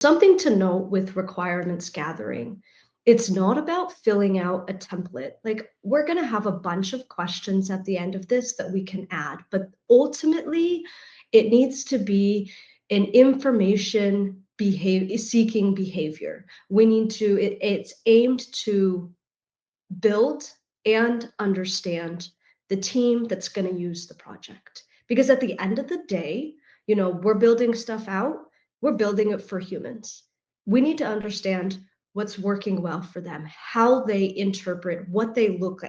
Something to note with requirements gathering, it's not about filling out a template. Like, we're going to have a bunch of questions at the end of this that we can add, but ultimately it needs to be an information seeking behavior. We need to, it's aimed to build and understand the team that's going to use the project. Because at the end of the day, we're building stuff out, we're building it for humans. We need to understand what's working well for them, how they interpret, what they look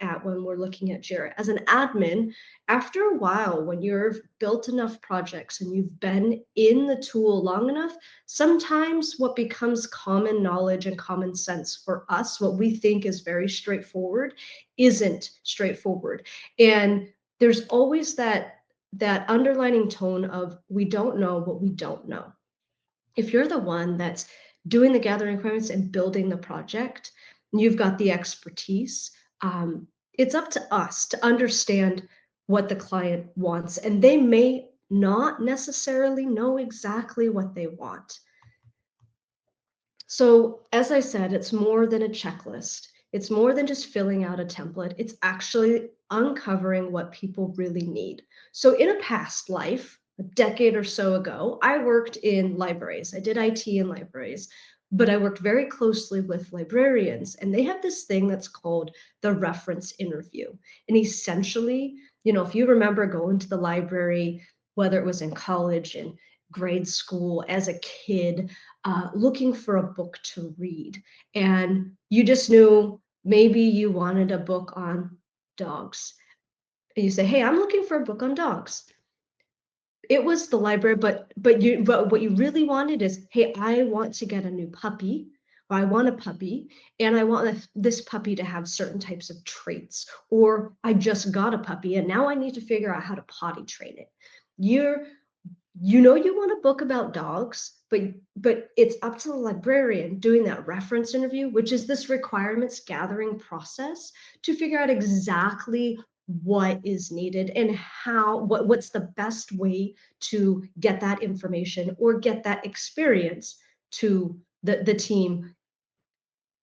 at when we're looking at Jira. As an admin, after a while, when you've built enough projects and you've been in the tool long enough, sometimes what becomes common knowledge and common sense for us, what we think is very straightforward, isn't straightforward. And there's always that underlining tone of, we don't know what we don't know. If you're the one that's doing the gathering requirements and building the project, and you've got the expertise, it's up to us to understand what the client wants, and they may not necessarily know exactly what they want. So, as I said, it's more than a checklist. It's more than just filling out a template. It's actually uncovering what people really need. So, in a past life, a decade or so ago, I worked in libraries. I did IT in libraries, but I worked very closely with librarians, and they have this thing that's called the reference interview. And essentially, if you remember going to the library, whether it was in college, in grade school, as a kid, looking for a book to read, and you just knew maybe you wanted a book on dogs. And you say, "Hey, I'm looking for a book on dogs." It was the library, but what you really wanted is, "Hey, I want to get a new puppy, or I want a puppy, and I want this puppy to have certain types of traits, or I just got a puppy and now I need to figure out how to potty train it." You want a book about dogs, but it's up to the librarian doing that reference interview, which is this requirements gathering process, to figure out exactly what is needed and what's the best way to get that information or get that experience to the team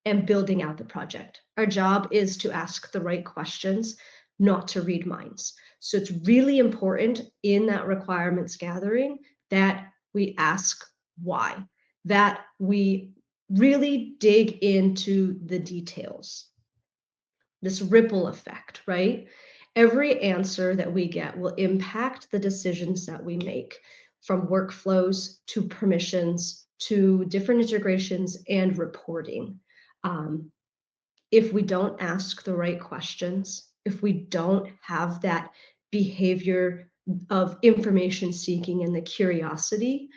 and building out the project. Our job is to ask the right questions, not to read minds. So it's really important in that requirements gathering that we ask why, that we really dig into the details. This ripple effect, right? Every answer that we get will impact the decisions that we make, from workflows to permissions to different integrations and reporting. If we don't ask the right questions, if we don't have that behavior of information seeking and the curiosity,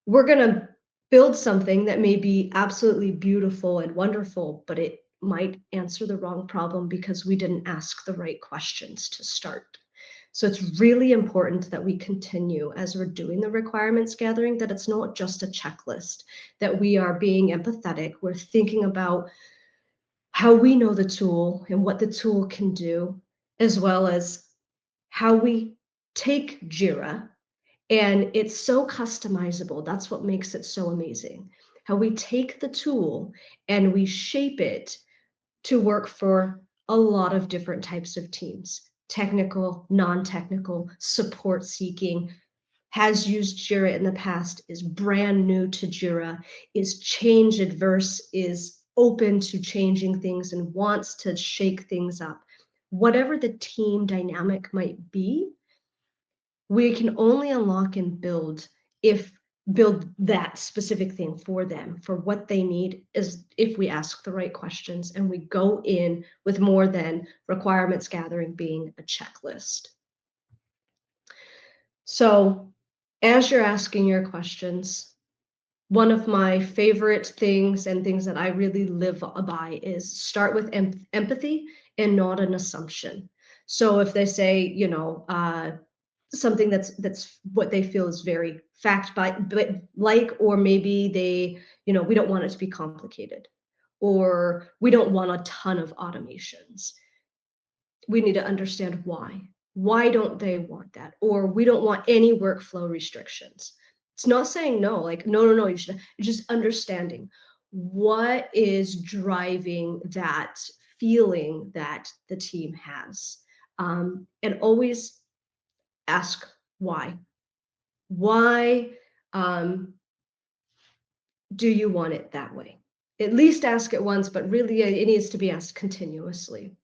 we're going to build something that may be absolutely beautiful and wonderful, but it might answer the wrong problem because we didn't ask the right questions to start. So it's really important that we continue, as we're doing the requirements gathering, that it's not just a checklist, that we are being empathetic. We're thinking about how we know the tool and what the tool can do, as well as how we take Jira, and it's so customizable. That's what makes it so amazing. How we take the tool and we shape it to work for a lot of different types of teams: technical, non-technical, support seeking, has used Jira in the past, is brand new to Jira, is change adverse, is open to changing things and wants to shake things up. Whatever the team dynamic might be, we can only unlock and build that specific thing for them, for what they need, is if we ask the right questions and we go in with more than requirements gathering being a checklist. So as you're asking your questions, one of my favorite things and things that I really live by is start with empathy and not an assumption. So if they say, something that's what they feel is very but or maybe they, we don't want it to be complicated, or we don't want a ton of automations. We need to understand why. Why don't they want that? Or we don't want any workflow restrictions. It's not saying no, like, no, you should. It's just understanding what is driving that feeling that the team has. And always ask why. Why do you want it that way? At least ask it once, but really it needs to be asked continuously.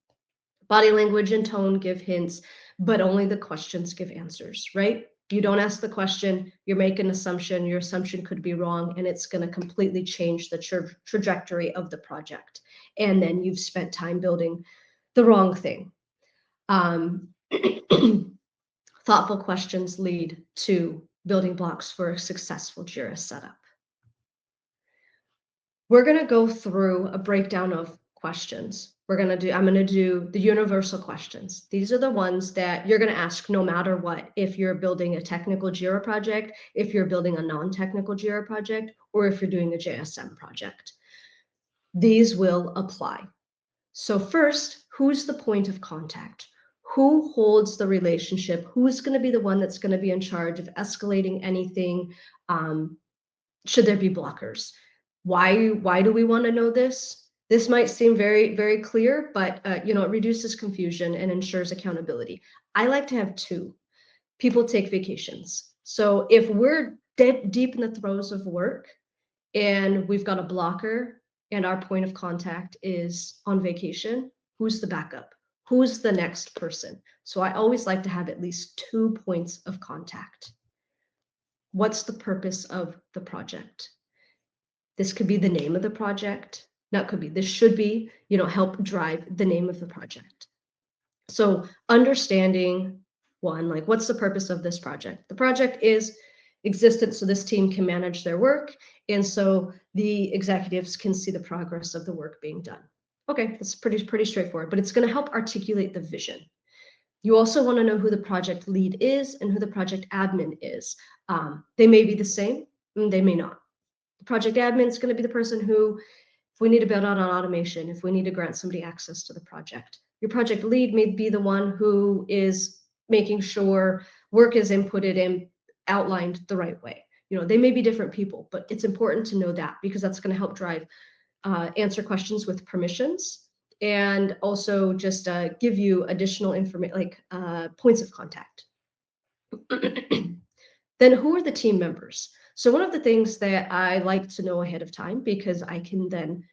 Body language and tone give hints, but only the questions give answers, right? You don't ask the question, you're making an assumption, your assumption could be wrong, and it's going to completely change the trajectory of the project. And then you've spent time building the wrong thing. Thoughtful questions lead to building blocks for a successful Jira setup. We're going to go through a breakdown of questions. I'm going to do the universal questions. These are the ones that you're going to ask no matter what, if you're building a technical Jira project, if you're building a non-technical Jira project, or if you're doing a JSM project. These will apply. So first, who's the point of contact? Who holds the relationship? Who's going to be the one that's going to be in charge of escalating anything? Should there be blockers? Why do we want to know this? This might seem very, very clear, but it reduces confusion and ensures accountability. I like to have two. People take vacations. So if we're deep in the throes of work and we've got a blocker and our point of contact is on vacation, who's the backup? Who's the next person? So I always like to have at least 2 points of contact. What's the purpose of the project? This could be the name of the project. Not could be, this should be, help drive the name of the project. So understanding one, like, what's the purpose of this project? The project is existent so this team can manage their work. And so the executives can see the progress of the work being done. Okay, that's pretty straightforward, but it's going to help articulate the vision. You also want to know who the project lead is and who the project admin is. They may be the same, they may not. The project admin is going to be the person who, if we need to build out an automation, if we need to grant somebody access to the project. Your project lead may be the one who is making sure work is inputted and outlined the right way. They may be different people, but it's important to know that because that's going to help drive answer questions with permissions and also just give you additional information, like points of contact. Then who are the team members? So one of the things that I like to know ahead of time, because I can then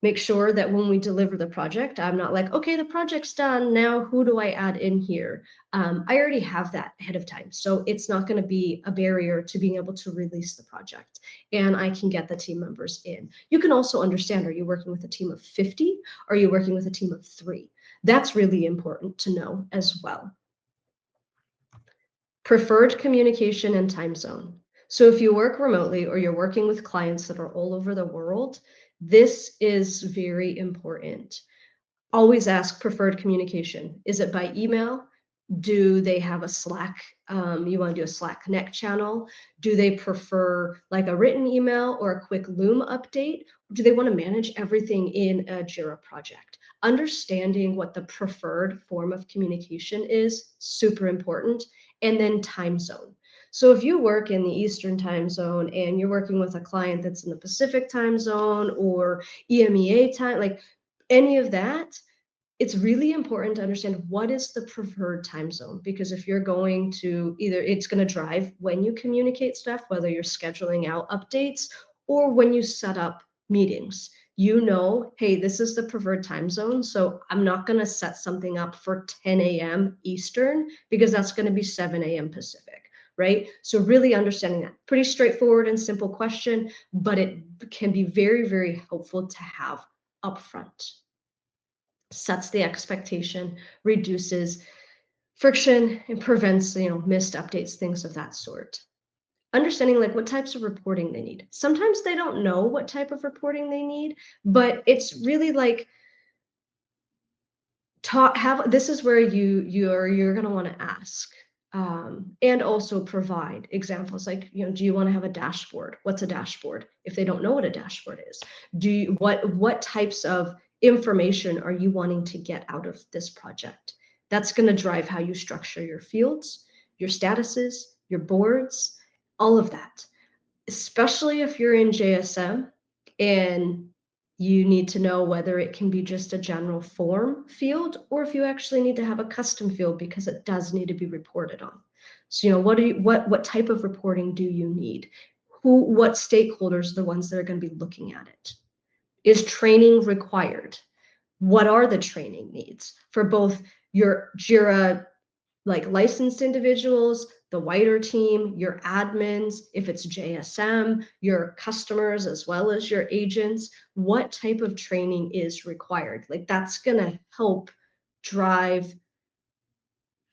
make sure that when we deliver the project, I'm not like, okay, the project's done. Now, who do I add in here? I already have that ahead of time. So it's not going to be a barrier to being able to release the project. And I can get the team members in. You can also understand, are you working with a team of 50? Are you working with a team of 3? That's really important to know as well. Preferred communication and time zone. So if you work remotely or you're working with clients that are all over the world, this is very important. Always ask preferred communication. Is it by email? Do they have a Slack? You want to do a Slack Connect channel? Do they prefer like a written email or a quick Loom update? Do they want to manage everything in a Jira project? Understanding what the preferred form of communication is super important. And then time zone. So if you work in the Eastern time zone and you're working with a client that's in the Pacific time zone or EMEA time, like any of that, it's really important to understand what is the preferred time zone, because if you're going to it's going to drive when you communicate stuff, whether you're scheduling out updates or when you set up meetings. Hey, this is the preferred time zone, so I'm not going to set something up for 10 a.m. Eastern because that's going to be 7 a.m. Pacific, right? So really understanding that. Pretty straightforward and simple question, but it can be very, very helpful to have upfront. Sets the expectation, reduces friction, and prevents missed updates, things of that sort. Understanding like what types of reporting they need. Sometimes they don't know what type of reporting they need, but it's really like this is where you're going to want to ask and also provide examples like, do you want to have a dashboard? What's a dashboard? If they don't know what a dashboard is, what types of information are you wanting to get out of this project? That's going to drive how you structure your fields, your statuses, your boards, all of that. especially if you're in JSM and you need to know whether it can be just a general form field or if you actually need to have a custom field because it does need to be reported on. So, what type of reporting do you need? What stakeholders are the ones that are going to be looking at it? Is training required? What are the training needs for both your Jira licensed individuals, the wider team, your admins, if it's JSM, your customers, as well as your agents? What type of training is required? That's going to help drive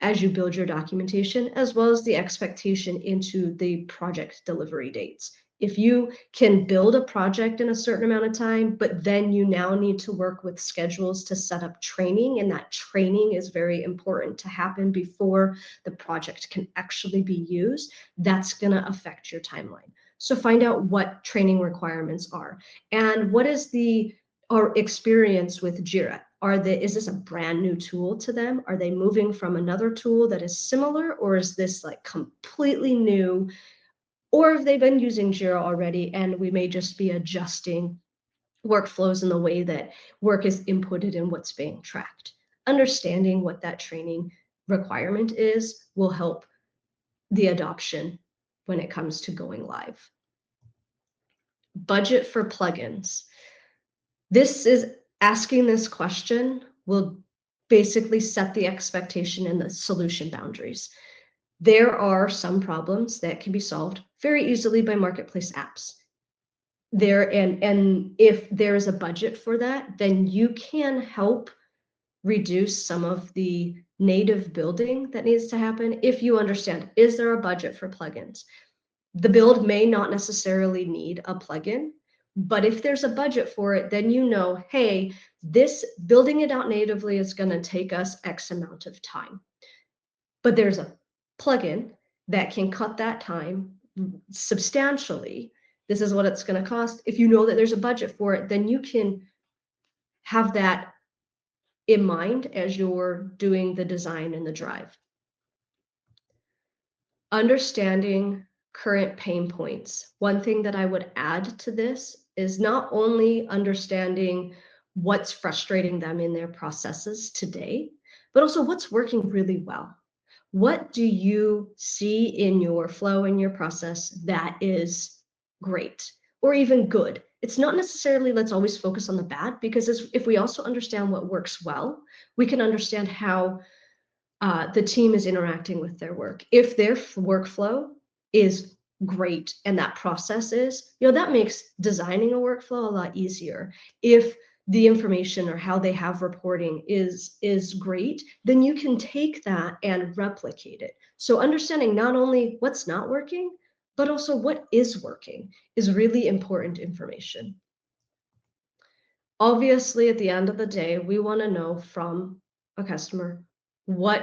as you build your documentation, as well as the expectation into the project delivery dates. If you can build a project in a certain amount of time, but then you now need to work with schedules to set up training, and that training is very important to happen before the project can actually be used, that's going to affect your timeline. So find out what training requirements are and what is our experience with Jira. Is this a brand new tool to them? Are they moving from another tool that is similar, or is this completely new? Or have they been using Jira already and we may just be adjusting workflows in the way that work is inputted and what's being tracked? Understanding what that training requirement is will help the adoption when it comes to going live. Budget for plugins. Asking this question will basically set the expectation and the solution boundaries. There are some problems that can be solved very easily by marketplace apps. And if there's a budget for that, then you can help reduce some of the native building that needs to happen if you understand, is there a budget for plugins? The build may not necessarily need a plugin, but if there's a budget for it, then you know, hey, this building it out natively is going to take us X amount of time. But there's a plugin that can cut that time substantially. This is what it's going to cost. If you know that there's a budget for it, then you can have that in mind as you're doing the design and the drive. Understanding current pain points. One thing that I would add to this is not only understanding what's frustrating them in their processes today, but also what's working really well. What do you see in your flow, in your process that is great or even good? It's not necessarily let's always focus on the bad, because if we also understand what works well, we can understand how the team is interacting with their work. If their workflow is great and that process is, that makes designing a workflow a lot easier. If the information or how they have reporting is great, then you can take that and replicate it. So understanding not only what's not working, but also what is working is really important information. Obviously, at the end of the day, we want to know from a customer,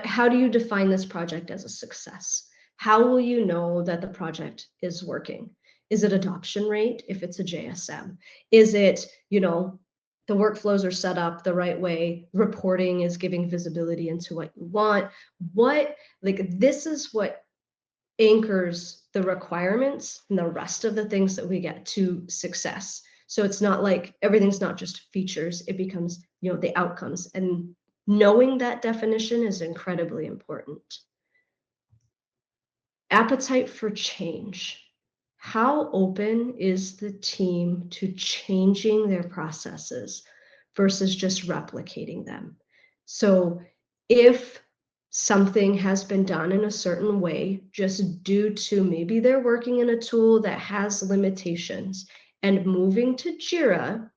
how do you define this project as a success? How will you know that the project is working? Is it adoption rate if it's a JSM? Is it, the workflows are set up the right way, reporting is giving visibility into what you want? This is what anchors the requirements and the rest of the things that we get to success. So it's not like everything's not just features, it becomes, the outcomes. And knowing that definition is incredibly important. Appetite for change. How open is the team to changing their processes versus just replicating them? So if something has been done in a certain way, just due to maybe they're working in a tool that has limitations, and moving to Jira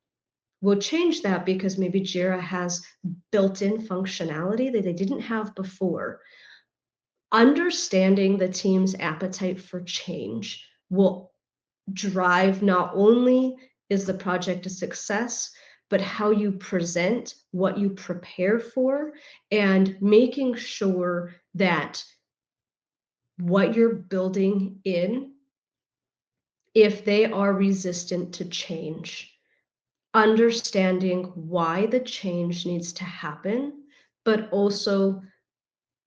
will change that because maybe Jira has built-in functionality that they didn't have before. Understanding the team's appetite for change will drive not only is the project a success, but how you present, what you prepare for, and making sure that what you're building in, if they are resistant to change, understanding why the change needs to happen, but also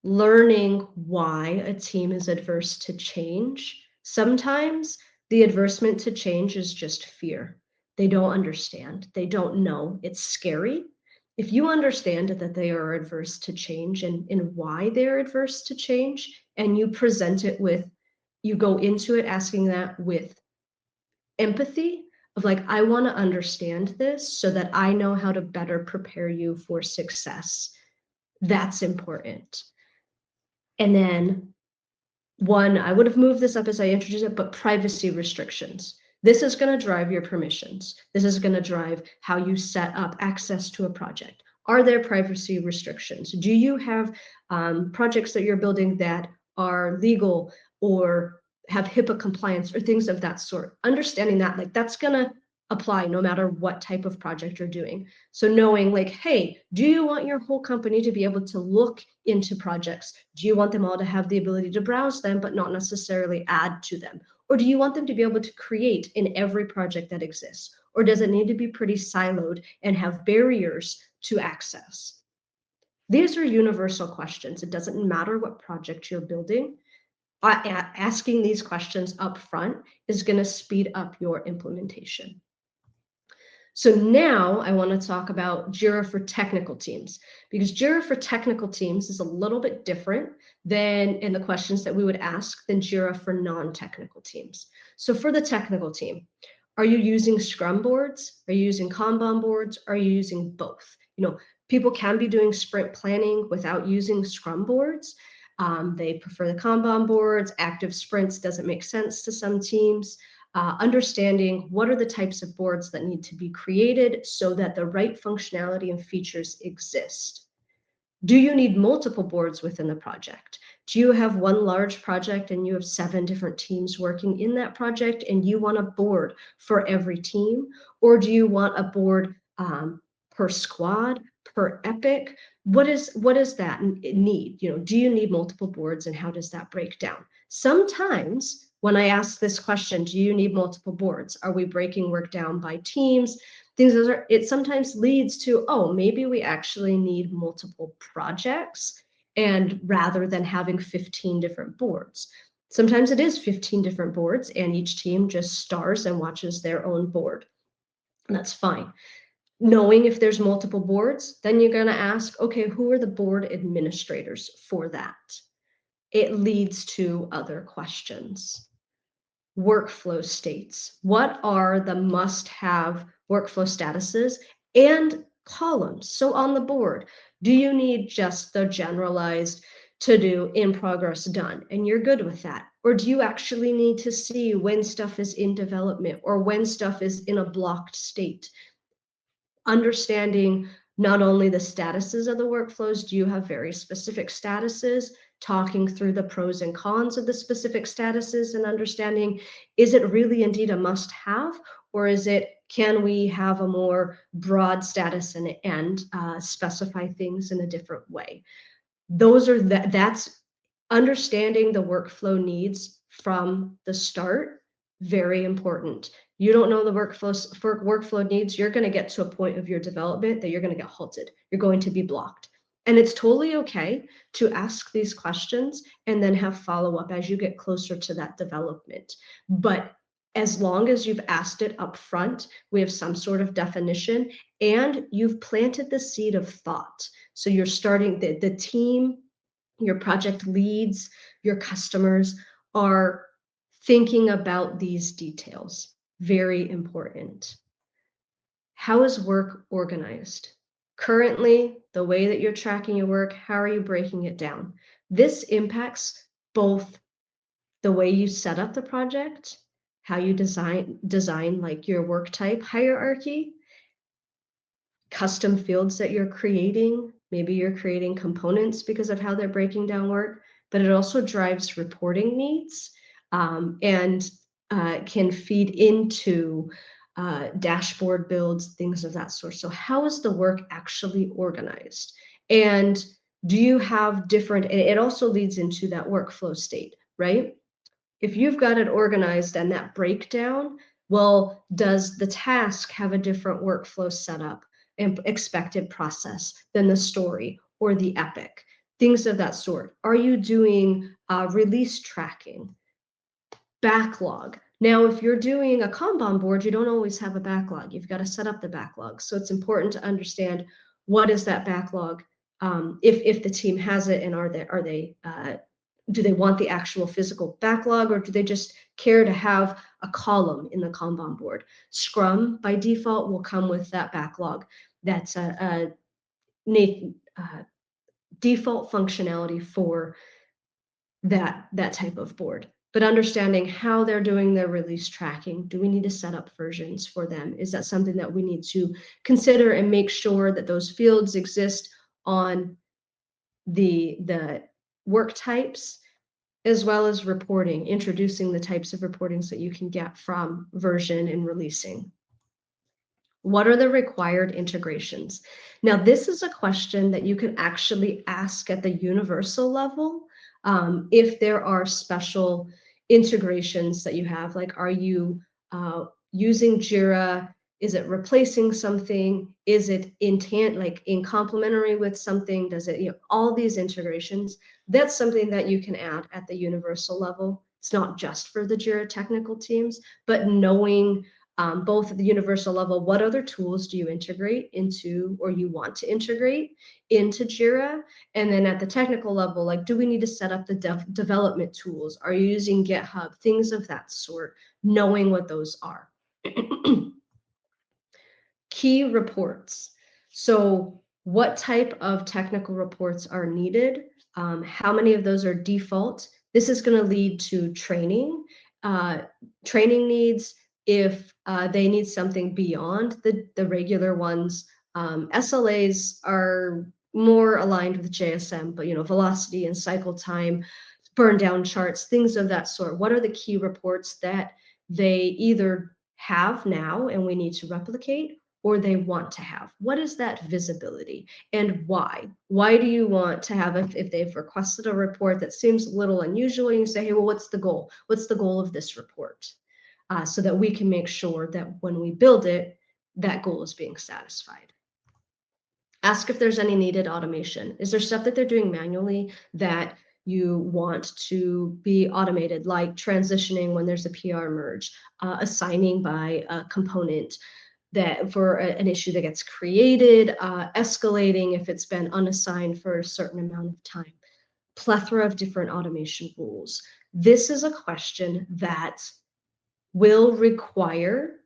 learning why a team is adverse to change. Sometimes The adversement to change is just fear. They don't understand. They don't know. It's scary. If you understand that they are adverse to change and why they're adverse to change, and you present it with, you go into it asking that with empathy of like, I want to understand this so that I know how to better prepare you for success. That's important. And then one, I would have moved this up as I introduced it, but privacy restrictions. This is going to drive your permissions. This is going to drive how you set up access to a project. Are there privacy restrictions? Do you have projects that you're building that are legal or have HIPAA compliance or things of that sort? Understanding that, like, that's going to apply no matter what type of project you're doing. So knowing like, hey, do you want your whole company to be able to look into projects? Do you want them all to have the ability to browse them, but not necessarily add to them? Or do you want them to be able to create in every project that exists? Or does it need to be pretty siloed and have barriers to access? These are universal questions. It doesn't matter what project you're building. Asking these questions up front is going to speed up your implementation. So now I want to talk about Jira for technical teams, because Jira for technical teams is a little bit different than in the questions that we would ask than Jira for non-technical teams. So for the technical team, are you using Scrum boards? Are you using Kanban boards? Are you using both? People can be doing sprint planning without using Scrum boards. They prefer the Kanban boards. Active sprints doesn't make sense to some teams. Understanding what are the types of boards that need to be created so that the right functionality and features exist. Do you need multiple boards within the project? Do you have one large project and you have 7 different teams working in that project and you want a board for every team? Or do you want a board per squad, per epic? What is that need? Do you need multiple boards and how does that break down? Sometimes when I ask this question, do you need multiple boards? Are we breaking work down by teams? It sometimes leads to, oh, maybe we actually need multiple projects, and rather than having 15 different boards. Sometimes it is 15 different boards and each team just stars and watches their own board. And that's fine. Knowing if there's multiple boards, then you're going to ask, okay, who are the board administrators for that? It leads to other questions. Workflow states. What are the must-have workflow statuses and columns? So on the board, do you need just the generalized to do, in progress, done, and you're good with that? Or do you actually need to see when stuff is in development or when stuff is in a blocked state? Understanding not only the statuses of the workflows, do you have very specific statuses? Talking through the pros and cons of the specific statuses and understanding, is it really indeed a must-have, or can we have a more broad status and specify things in a different way? That's understanding the workflow needs from the start, very important. You don't know the workflow needs, you're going to get to a point of your development that you're going to get halted. You're going to be blocked. And it's totally okay to ask these questions and then have follow-up as you get closer to that development. But as long as you've asked it up front, we have some sort of definition and you've planted the seed of thought. So you're starting the team, your project leads, your customers are thinking about these details. Very important. How is work organized? Currently, the way that you're tracking your work, how are you breaking it down? This impacts both the way you set up the project, how you design like your work type hierarchy, custom fields that you're creating. Maybe you're creating components because of how they're breaking down work, but it also drives reporting needs and can feed into dashboard builds, things of that sort. So how is the work actually organized? And do you have it also leads into that workflow state, right? If you've got it organized and that breakdown, well, does the task have a different workflow setup and expected process than the story or the epic? Things of that sort. Are you doing release tracking, backlog? Now, if you're doing a Kanban board, you don't always have a backlog. You've got to set up the backlog. So it's important to understand what is that backlog, if the team has it, and do they want the actual physical backlog, or do they just care to have a column in the Kanban board? Scrum by default will come with that backlog. That's a default functionality for that type of board. But understanding how they're doing their release tracking, do we need to set up versions for them? Is that something that we need to consider and make sure that those fields exist on the work types, as well as reporting, introducing the types of reportings that you can get from version and releasing. What are the required integrations? Now, this is a question that you can actually ask at the universal level. If there are special integrations that you have, like, are you using Jira? Is it replacing something? Is it in complementary with something? Does it, all these integrations, that's something that you can add at the universal level. It's not just for the Jira technical teams, but knowing both at the universal level, what other tools do you integrate into, or you want to integrate into Jira? And then at the technical level, like, do we need to set up the development tools? Are you using GitHub? Things of that sort, knowing what those are. Key reports. So what type of technical reports are needed? How many of those are default? This is going to lead to training. Training needs, if they need something beyond the regular ones. SLAs are more aligned with JSM, but velocity and cycle time, burn down charts, things of that sort. What are the key reports that they either have now and we need to replicate, or they want to have? What is that visibility, and why? Why do you want to have it? If they've requested a report that seems a little unusual, you say, hey, well, what's the goal? What's the goal of this report? So that we can make sure that when we build it, that goal is being satisfied. Ask if there's any needed automation. Is there stuff that they're doing manually that you want to be automated, like transitioning when there's a PR merge, assigning by a component that for an issue that gets created, escalating if it's been unassigned for a certain amount of time. Plethora of different automation rules. This is a question that will require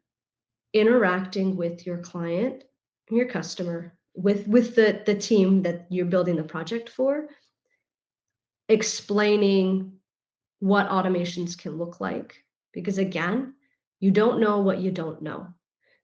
interacting with your client, your customer, with the team that you're building the project for, explaining what automations can look like. Because again, you don't know what you don't know.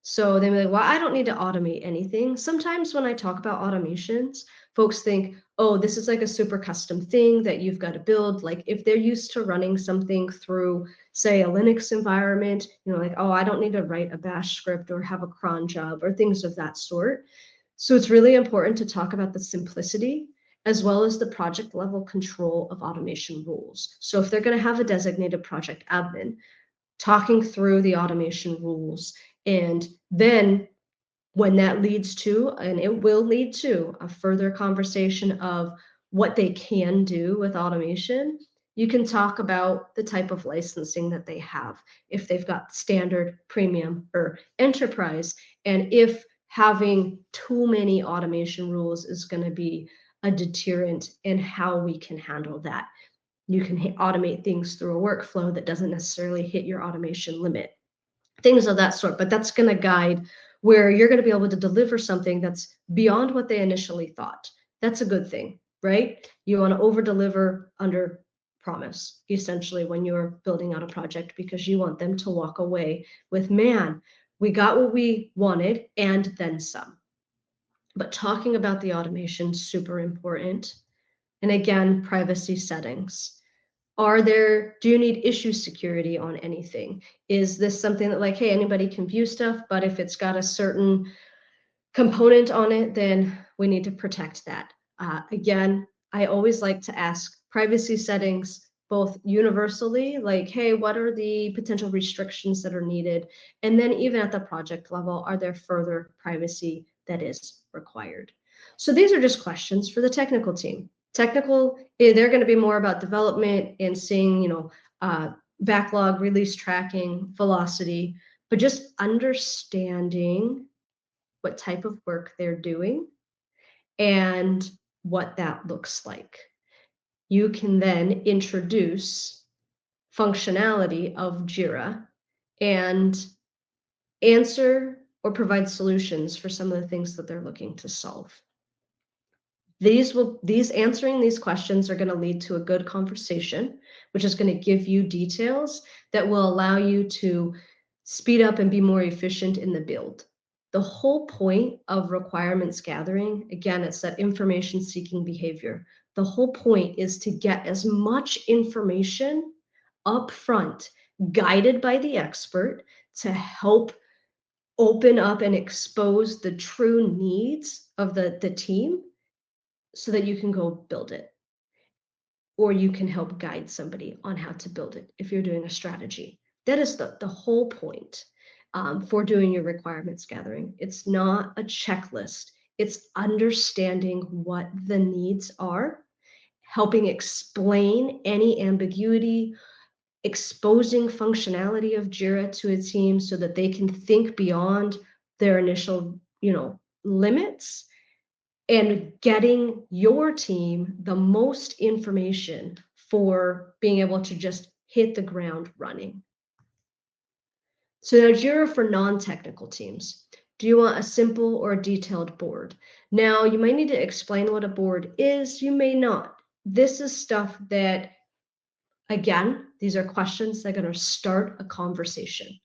So they may be like, well, I don't need to automate anything. Sometimes when I talk about automations, folks think, oh, this is like a super custom thing that you've got to build. Like if they're used to running something through, say, a Linux environment, like, oh, I don't need to write a bash script or have a cron job or things of that sort. So it's really important to talk about the simplicity as well as the project level control of automation rules. So if they're going to have a designated project admin, talking through the automation rules, and then when that leads to, and it will lead to, a further conversation of what they can do with automation, you can talk about the type of licensing that they have, if they've got standard, premium, or enterprise, and if having too many automation rules is going to be a deterrent in how we can handle that. You can automate things through a workflow that doesn't necessarily hit your automation limit, things of that sort. But that's going to guide where you're going to be able to deliver something that's beyond what they initially thought. That's a good thing, right? You want to over deliver, under promise, essentially, when you're building out a project, because you want them to walk away with, man, we got what we wanted and then some. But talking about the automation, super important. And again, privacy settings. Do you need issue security on anything? Is this something that, like, hey, anybody can view stuff, but if it's got a certain component on it, then we need to protect that. Again, I always like to ask privacy settings, both universally, like, hey, what are the potential restrictions that are needed? And then even at the project level, are there further privacy that is required? So these are just questions for the technical team. Technical, they're going to be more about development and seeing, backlog, release tracking, velocity, but just understanding what type of work they're doing and what that looks like. You can then introduce functionality of Jira and answer or provide solutions for some of the things that they're looking to solve. Answering these questions are going to lead to a good conversation, which is going to give you details that will allow you to speed up and be more efficient in the build. The whole point of requirements gathering, again, it's that information seeking behavior. The whole point is to get as much information up front, guided by the expert, to help open up and expose the true needs of the team so that you can go build it. Or you can help guide somebody on how to build it if you're doing a strategy. That is the whole point for doing your requirements gathering. It's not a checklist. It's understanding what the needs are, helping explain any ambiguity, exposing functionality of Jira to a team so that they can think beyond their initial, limits, and getting your team the most information for being able to just hit the ground running. So now Jira for non-technical teams. Do you want a simple or a detailed board? Now, you might need to explain what a board is. You may not. This is stuff that, again, these are questions that are going to start a conversation.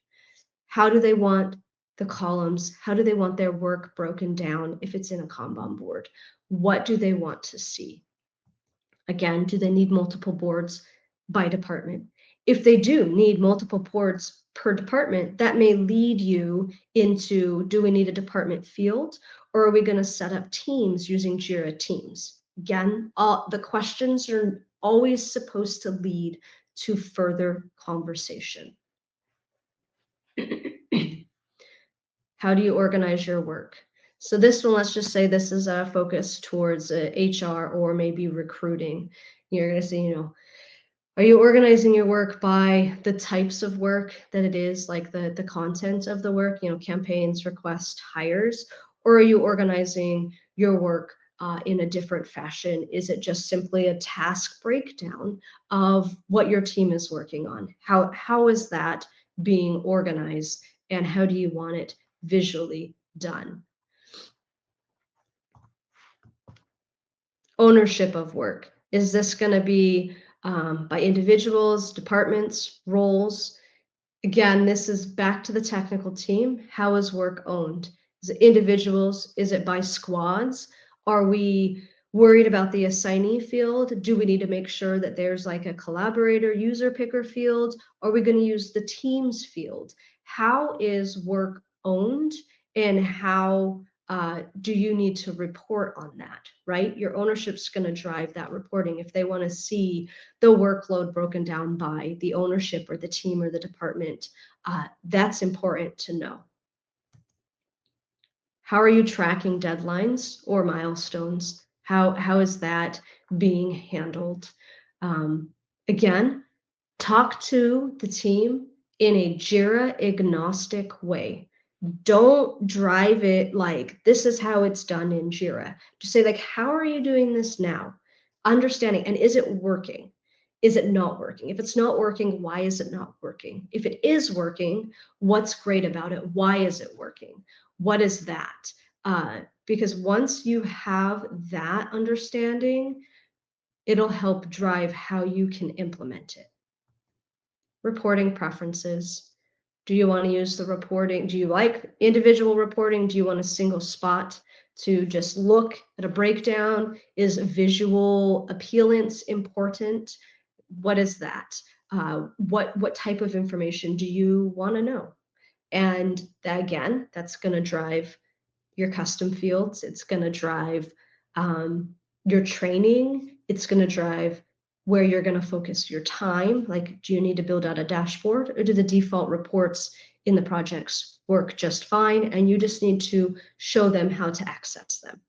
How do they want the columns? How do they want their work broken down if it's in a Kanban board? What do they want to see? Again, do they need multiple boards by department? If they do need multiple boards per department, that may lead you into, do we need a department field, or are we going to set up teams using Jira Teams? Again, the questions are always supposed to lead to further conversation. How do you organize your work? So this one, let's just say this is a focus towards HR or maybe recruiting. You're going to say, are you organizing your work by the types of work that it is, like the content of the work, campaigns, requests, hires, or are you organizing your work in a different fashion? Is it just simply a task breakdown of what your team is working on? How is that being organized, and how do you want it visually done? Ownership of work. Is this going to be by individuals, departments, roles? Again, this is back to the technical team. How is work owned? Is it individuals? Is it by squads? Are we worried about the assignee field? Do we need to make sure that there's like a collaborator user picker field? Are we going to use the teams field? How is work owned, and how do you need to report on that, right? Your ownership's going to drive that reporting. If they want to see the workload broken down by the ownership or the team or the department, that's important to know. How are you tracking deadlines or milestones? How is that being handled? Again, talk to the team in a Jira agnostic way. Don't drive it like this is how it's done in Jira. Just say, like, how are you doing this now? Understanding, and is it working? Is it not working? If it's not working, why is it not working? If it is working, what's great about it? Why is it working? What is that? Because once you have that understanding, it'll help drive how you can implement it. Reporting preferences. Do you want to use the reporting? Do you like individual reporting? Do you want a single spot to just look at a breakdown? Is visual appearance important? What is that? What type of information do you want to know? And that, again, that's going to drive your custom fields. It's going to drive your training. It's going to drive where you're going to focus your time. Like, do you need to build out a dashboard, or do the default reports in the projects work just fine? And you just need to show them how to access them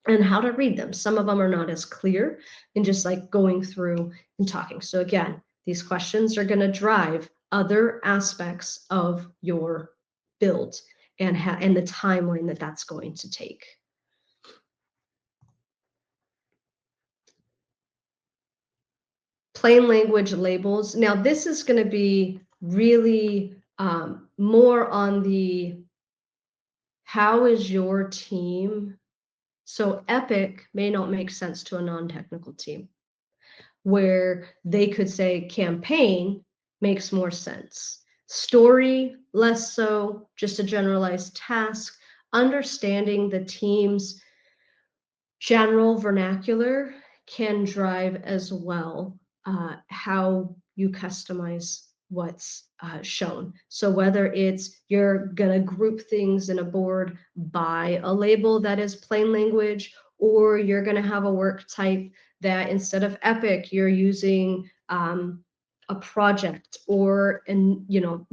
and how to read them. Some of them are not as clear in just like going through and talking. So again, These questions are going to drive other aspects of your build and the timeline that that's going to take. Plain language labels. Now, this is going to be really more on the how is your team. So epic may not make sense to a non-technical team, where they could say campaign makes more sense. Story, less so, just a generalized task. Understanding the team's general vernacular can drive as well how you customize what's shown. So whether it's you're gonna group things in a board by a label that is plain language, or you're gonna have a work type that instead of epic, you're using a project, or you're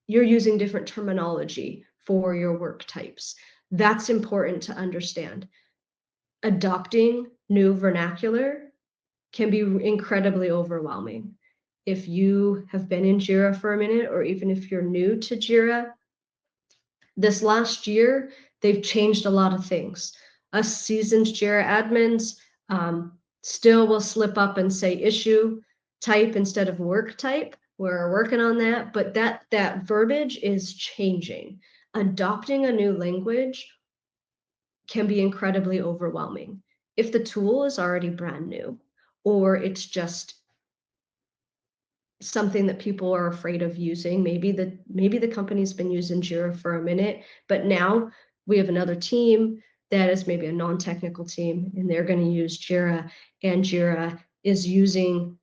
using different terminology for your work types. That's important to understand. Adopting new vernacular can be incredibly overwhelming. If you have been in Jira for a minute, or even if you're new to Jira, this last year, they've changed a lot of things. Us seasoned Jira admins still will slip up and say issue type instead of work type. We're working on that, but that verbiage is changing. Adopting a new language can be incredibly overwhelming if the tool is already brand new, or it's just something that people are afraid of using. Maybe the company's been using Jira for a minute, but now we have another team that is maybe a non-technical team, and they're going to use Jira, and Jira is using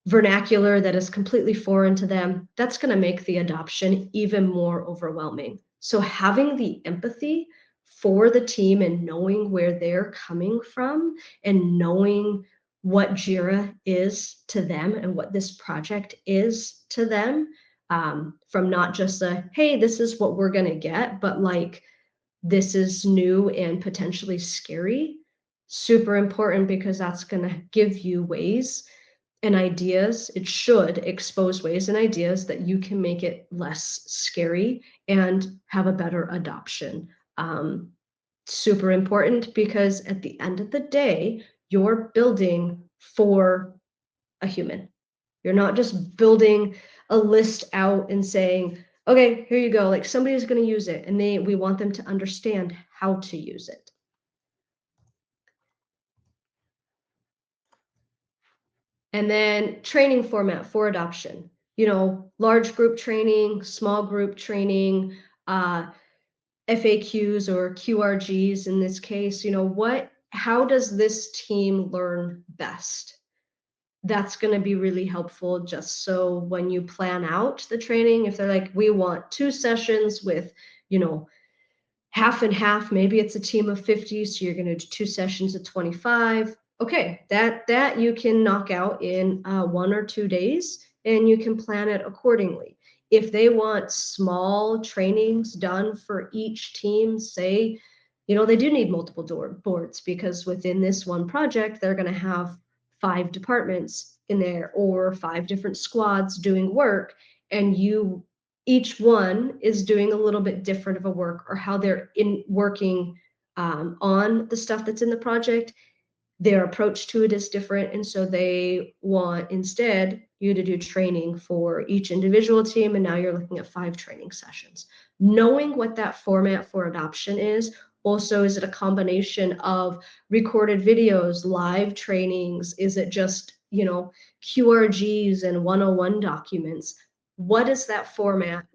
vernacular that is completely foreign to them. That's going to make the adoption even more overwhelming. So having the empathy for the team and knowing where they're coming from, and knowing what Jira is to them and what this project is to them, from not just hey, this is what we're going to get, but like, this is new and potentially scary. Super important, because that's going to give you ways and ideas. It should expose ways and ideas that you can make it less scary and have a better adoption. Super important, because at the end of the day, you're building for a human. You're not just building a list out and saying, okay, here you go. Like, somebody's going to use it, and we want them to understand how to use it. And then training format for adoption. Large group training, small group training, FAQs or QRGs in this case. How does this team learn best? That's going to be really helpful, just so when you plan out the training, if they're like, we want 2 sessions with, half and half, maybe it's a team of 50, so you're going to do 2 sessions of 25. Okay, that you can knock out in 1 or 2 days, and you can plan it accordingly. If they want small trainings done for each team, say, they do need multiple boards, because within this one project, they're going to have 5 departments in there, or 5 different squads doing work, and each one is doing a little bit different of a work, or how they're working on the stuff that's in the project. Their approach to it is different, and so they want instead you to do training for each individual team, and now you're looking at 5 training sessions. Knowing what that format for adoption is. Also, is it a combination of recorded videos, live trainings? Is it just QRGs and 101 documents? What is that format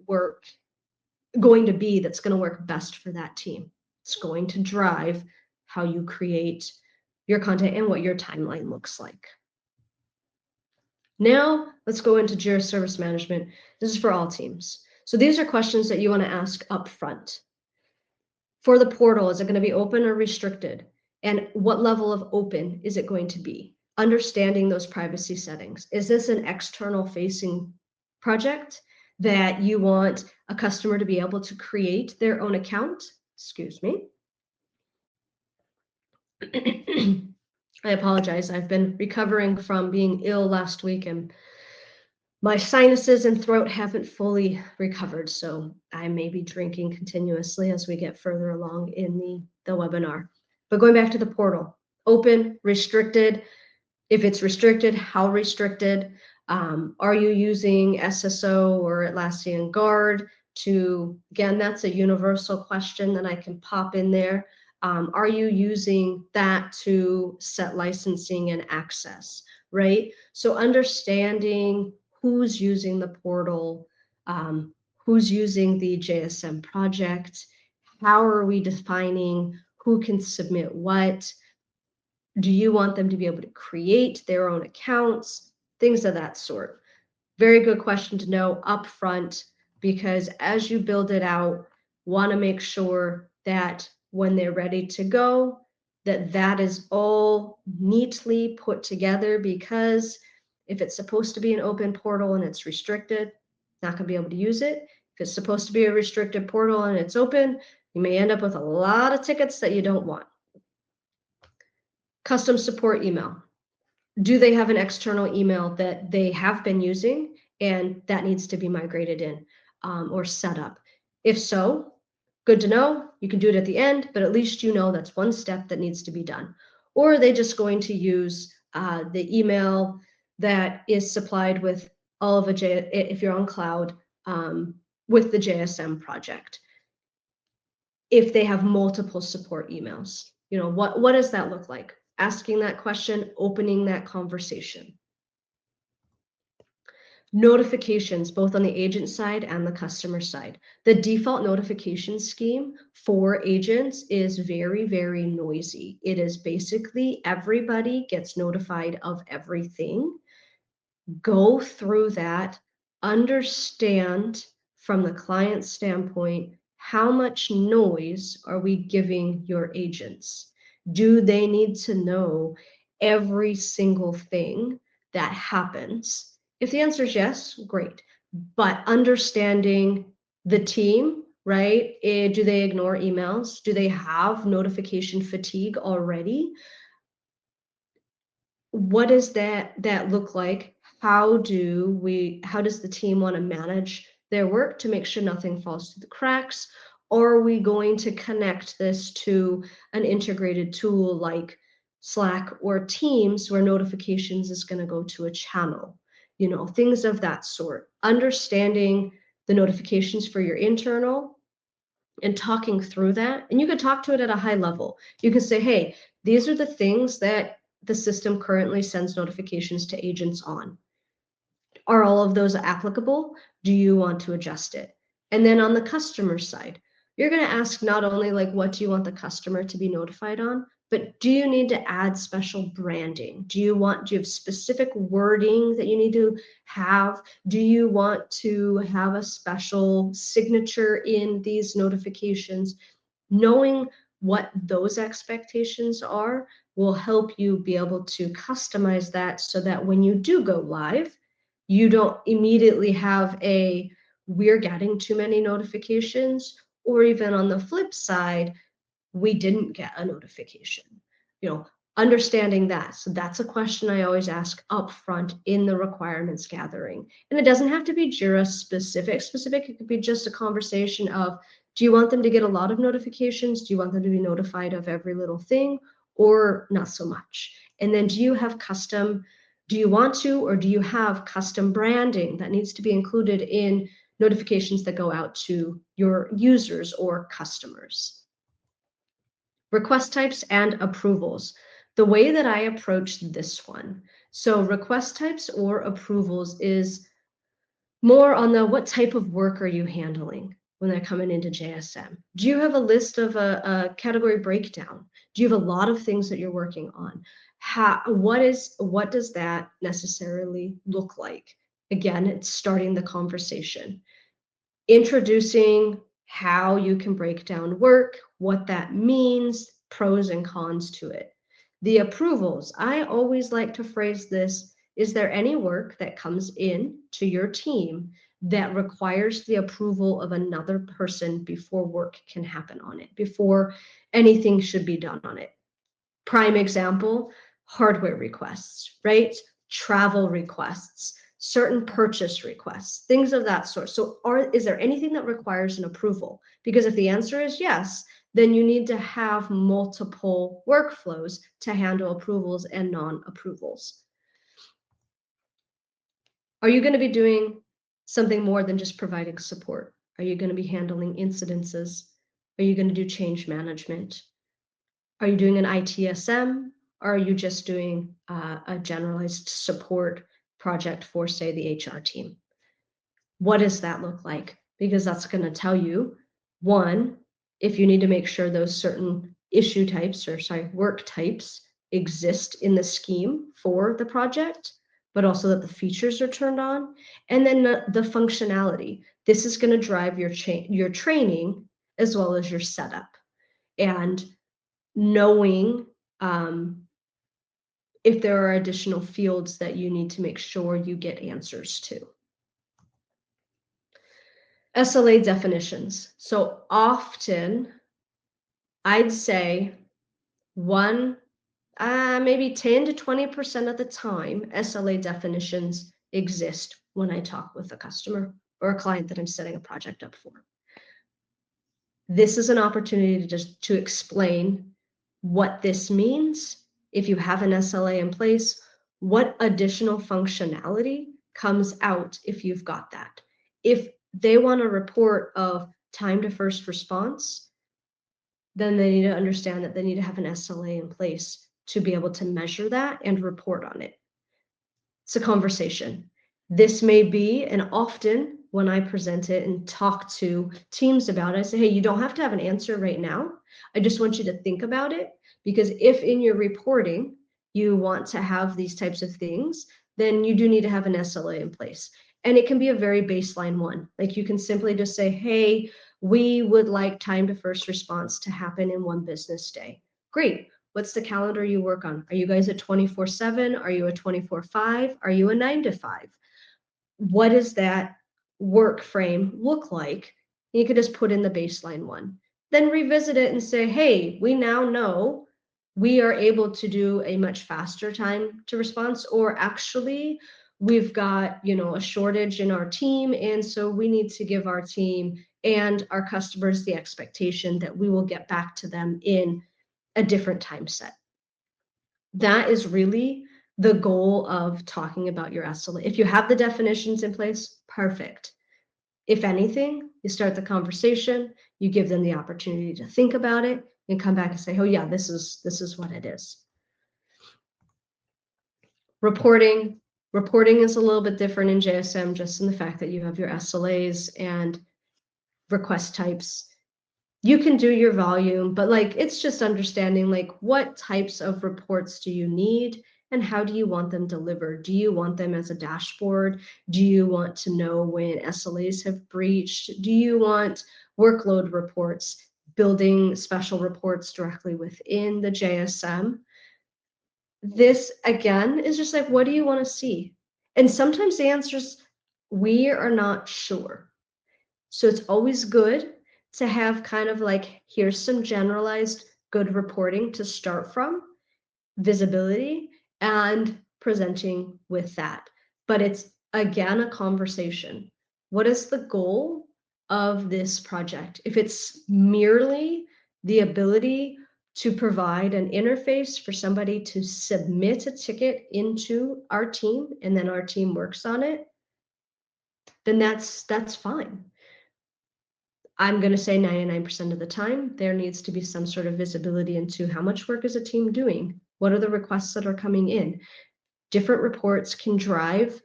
going to be that's going to work best for that team? It's going to drive how you create your content and what your timeline looks like. Now, let's go into Jira Service Management. This is for all teams. So these are questions that you want to ask up front. For the portal, is it going to be open or restricted? And what level of open is it going to be? Understanding those privacy settings. Is this an external facing project that you want a customer to be able to create their own account? Excuse me. I apologize. I've been recovering from being ill last week, and My sinuses and throat haven't fully recovered, so I may be drinking continuously as we get further along in the webinar. But going back to the portal, open, restricted. If it's restricted, how restricted? Are you using SSO or Atlassian Guard to, again, that's a universal question that I can pop in there. Are you using that to set licensing and access, right? So understanding who's using the portal, who's using the JSM project, how are we defining who can submit what? Do you want them to be able to create their own accounts? Things of that sort. Very good question to know upfront, because as you build it out, want to make sure that when they're ready to go, that is all neatly put together, because if it's supposed to be an open portal and it's restricted, not going to be able to use it. If it's supposed to be a restricted portal and it's open, you may end up with a lot of tickets that you don't want. Custom support email. Do they have an external email that they have been using and that needs to be migrated in or set up? If so, good to know. You can do it at the end, but at least you know that's one step that needs to be done. Or are they just going to use the email that is supplied with all of if you're on cloud, with the JSM project? If they have multiple support emails, what does that look like? Asking that question, opening that conversation. Notifications, both on the agent side and the customer side. The default notification scheme for agents is very, very noisy. It is basically everybody gets notified of everything. Go through that, understand from the client standpoint, how much noise are we giving your agents? Do they need to know every single thing that happens? If the answer is yes, great. But understanding the team, right? Do they ignore emails? Do they have notification fatigue already? What does that look like? How does the team want to manage their work to make sure nothing falls through the cracks? Or are we going to connect this to an integrated tool like Slack or Teams, where notifications is going to go to a channel? Things of that sort. Understanding the notifications for your internal and talking through that. And you could talk to it at a high level. You could say, hey, these are the things that the system currently sends notifications to agents on. Are all of those applicable? Do you want to adjust it? And then on the customer side, you're going to ask not only like, what do you want the customer to be notified on, but do you need to add special branding? Do you have specific wording that you need to have? Do you want to have a special signature in these notifications? Knowing what those expectations are will help you be able to customize that so that when you do go live, you don't immediately have we're getting too many notifications, or even on the flip side, we didn't get a notification. Understanding that. So that's a question I always ask up front in the requirements gathering. And it doesn't have to be Jira specific. It could be just a conversation of, do you want them to get a lot of notifications? Do you want them to be notified of every little thing, or not so much? And then do you have do you want to, or do you have custom branding that needs to be included in notifications that go out to your users or customers? Request types and approvals. The way that I approach this one, so request types or approvals is more on the what type of work are you handling when they're coming into JSM? Do you have a list of a category breakdown? Do you have a lot of things that you're working on? What does that necessarily look like? Again, it's starting the conversation. Introducing how you can break down work, what that means, pros and cons to it. The approvals, I always like to phrase this, is there any work that comes in to your team that requires the approval of another person before work can happen on it, before anything should be done on it? Prime example, hardware requests, right? Travel requests. certain purchase requests, things of that sort. So is there anything that requires an approval? Because if the answer is yes, then you need to have multiple workflows to handle approvals and non-approvals. Are you going to be doing something more than just providing support? Are you going to be handling incidences? Are you going to do change management? Are you doing an ITSM? Or are you just doing a generalized support project for, say, the HR team? What does that look like? Because that's going to tell you, one, if you need to make sure those certain issue types, or sorry, work types exist in the scheme for the project, but also that the features are turned on. And then the functionality. This is going to drive your training as well as your setup. And knowing if there are additional fields that you need to make sure you get answers to. SLA definitions. So often, I'd say maybe 10 to 20% of the time, SLA definitions exist when I talk with a customer or a client that I'm setting a project up for. This is an opportunity to explain what this means. If you have an SLA in place, what additional functionality comes out if you've got that. If they want a report of time to first response, then they need to understand that they need to have an SLA in place to be able to measure that and report on it. It's a conversation. This may be, and often when I present it and talk to teams about it, I say, hey, you don't have to have an answer right now. I just want you to think about it, because if in your reporting you want to have these types of things, then you do need to have an SLA in place. And it can be a very baseline one. Like you can simply just say, hey, we would like time to first response to happen in 1 business day. Great. What's the calendar you work on? Are you guys at 24/7? Are you a 24/5? Are you a 9 to 5? What does that work frame look like? You could just put in the baseline one. Then revisit it and say, hey, we now know we are able to do a much faster time to response, or actually we've got, a shortage in our team, and so we need to give our team and our customers the expectation that we will get back to them in a different time set. That is really the goal of talking about your SLA. If you have the definitions in place, perfect. If anything, you start the conversation, you give them the opportunity to think about it, and come back and say, oh yeah, this is what it is. Reporting is a little bit different in JSM, just in the fact that you have your SLAs and request types. You can do your volume, but it's just understanding what types of reports do you need and how do you want them delivered? Do you want them as a dashboard? Do you want to know when SLAs have breached? Do you want workload reports, building special reports directly within the JSM? This again is just what do you want to see? And sometimes the answer is we are not sure. So it's always good to have kind of here's some generalized good reporting to start from, visibility, and presenting with that. But it's again a conversation. What is the goal of this project? If it's merely the ability to provide an interface for somebody to submit a ticket into our team and then our team works on it, then that's fine. I'm going to say 99% of the time, there needs to be some sort of visibility into how much work is a team doing? What are the requests that are coming in? Different reports can drive,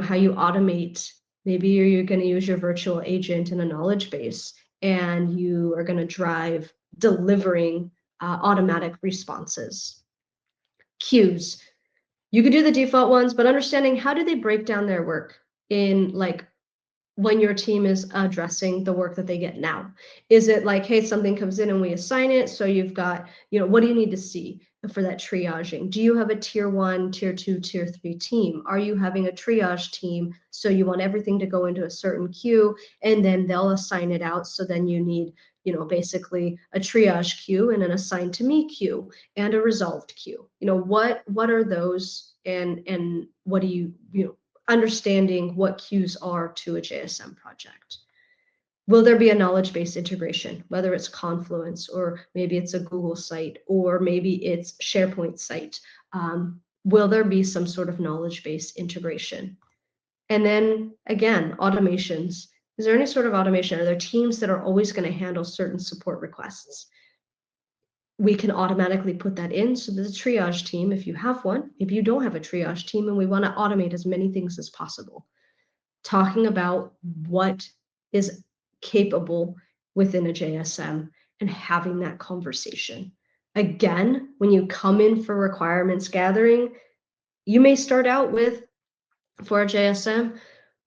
how you automate. Maybe you're going to use your virtual agent in a knowledge base, and you are going to drive delivering automatic responses. Queues. You could do the default ones, but understanding how do they break down their work in when your team is addressing the work that they get now. Is it hey, something comes in and we assign it, so you've got, what do you need to see for that triaging? Do you have a tier 1, tier 2, tier 3 team? Are you having a triage team, so you want everything to go into a certain queue and then they'll assign it out, so then you need basically a triage queue and an assigned to me queue and a resolved queue? What are those, and what do you understanding what queues are to a JSM project. Will there be a knowledge-based integration, whether it's Confluence or maybe it's a Google site or maybe it's SharePoint site? Will there be some sort of knowledge-based integration? And then again, automations. Is there any sort of automation? Are there teams that are always going to handle certain support requests? We can automatically put that in. So there's a triage team if you have one. If you don't have a triage team, and we want to automate as many things as possible. Talking about what is capable within a JSM and having that conversation. Again, when you come in for requirements gathering, you may start out with, for a JSM,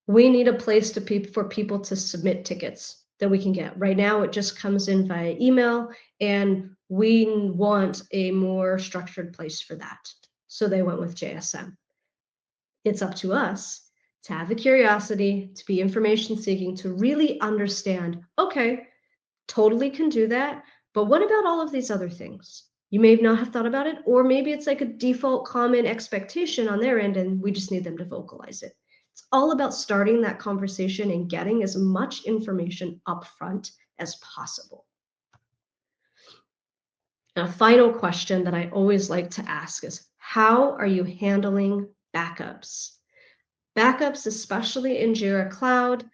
we need a place for people to submit tickets that we can get. Right now, it just comes in via email, and we want a more structured place for that. So they went with JSM. It's up to us to have the curiosity, to be information seeking, to really understand, okay, totally can do that, but what about all of these other things? You may not have thought about it, or maybe it's like a default common expectation on their end, and we just need them to vocalize it. It's all about starting that conversation and getting as much information upfront as possible. And a final question that I always like to ask is, how are you handling backups? Backups, especially in Jira Cloud,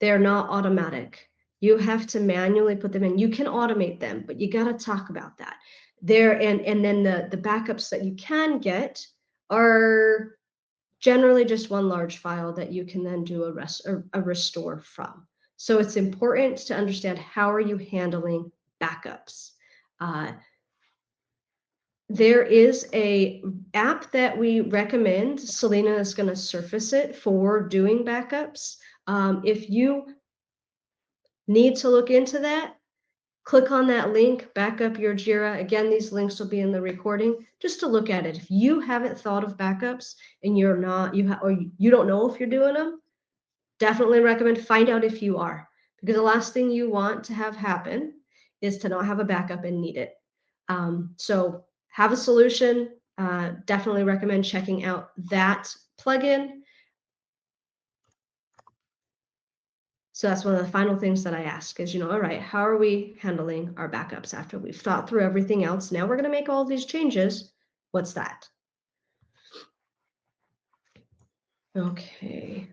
they're not automatic. You have to manually put them in. You can automate them, but you got to talk about that. And then the backups that you can get are generally just one large file that you can then do a restore from. So it's important to understand, how are you handling backups? There is a app that we recommend. Selena is going to surface it for doing backups. If you need to look into that, click on that link, back up your Jira. Again, these links will be in the recording, just to look at it. If you haven't thought of backups and you're not, or you don't know if you're doing them, definitely recommend find out if you are, because the last thing you want to have happen is to not have a backup and need it. So have a solution. Definitely recommend checking out that plugin. So that's one of the final things that I ask is, all right, how are we handling our backups after we've thought through everything else? Now we're going to make all these changes. What's that? Okay.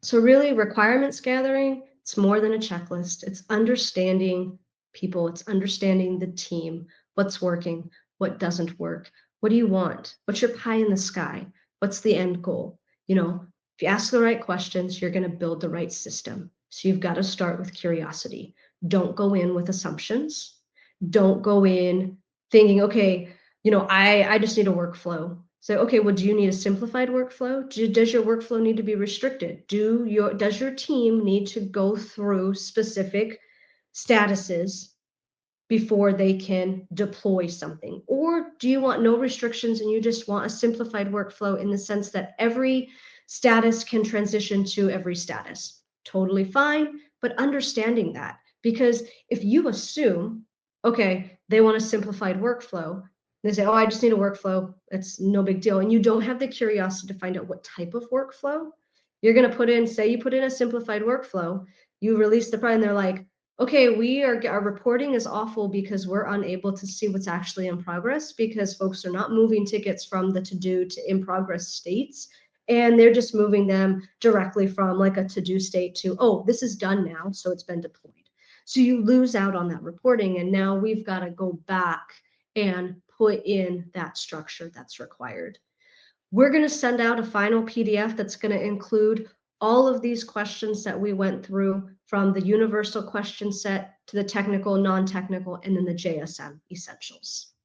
So really, requirements gathering, it's more than a checklist. It's understanding people. It's understanding the team, what's working, what doesn't work. What do you want? What's your pie in the sky? What's the end goal? If you ask the right questions, you're going to build the right system. So you've got to start with curiosity. Don't go in with assumptions. Don't go in thinking, okay, I just need a workflow. So, okay, well, do you need a simplified workflow? Does your workflow need to be restricted? Does your team need to go through specific statuses before they can deploy something? Or do you want no restrictions and you just want a simplified workflow in the sense that every status can transition to every status? Totally fine, but understanding that, because if you assume, okay, they want a simplified workflow, they say, oh, I just need a workflow, it's no big deal, and you don't have the curiosity to find out what type of workflow, you're going to put in, say you put in a simplified workflow, you release the product, and they're like, okay, our reporting is awful because we're unable to see what's actually in progress because folks are not moving tickets from the to-do to in progress states. And they're just moving them directly from like a to-do state to, oh, this is done now, so it's been deployed. So you lose out on that reporting. And now we've got to go back and put in that structure that's required. We're going to send out a final PDF that's going to include all of these questions that we went through, from the universal question set to the technical, non-technical, and then the JSM essentials.